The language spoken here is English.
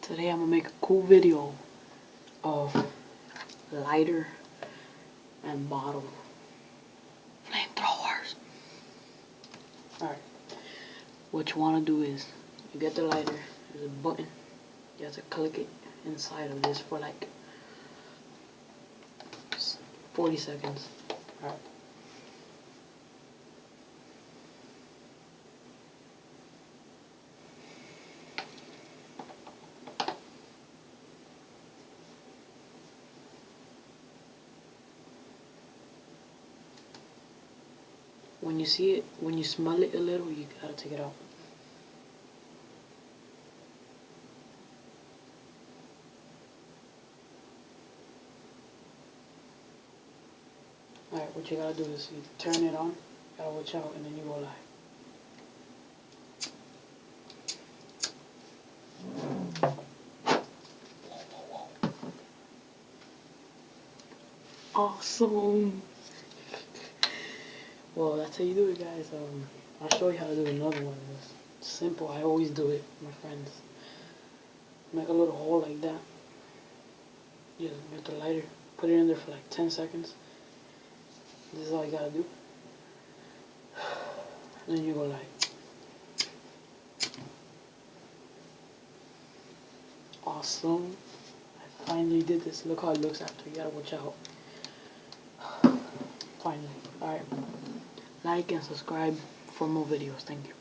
Today I'm gonna make a cool video of lighter and bottle flamethrowers. Alright, what you wanna do is you get the lighter, there's a button, you have to click it inside of this for like 40 seconds. Alright. When you see it, when you smell it a little, you gotta take it out. Alright, what you gotta do is you turn it on, you gotta watch out, and then you go live. Awesome! Well, that's how you do it, guys. I'll show you how to do another one. It's simple. I always do it, my friends. Make a little hole like that. Yeah, get the lighter. Put it in there for like 10 seconds. This is all you gotta do. And then you go like. Awesome. I finally did this. Look how it looks after. You gotta watch out. Finally. Alright. Like and subscribe for more videos. Thank you.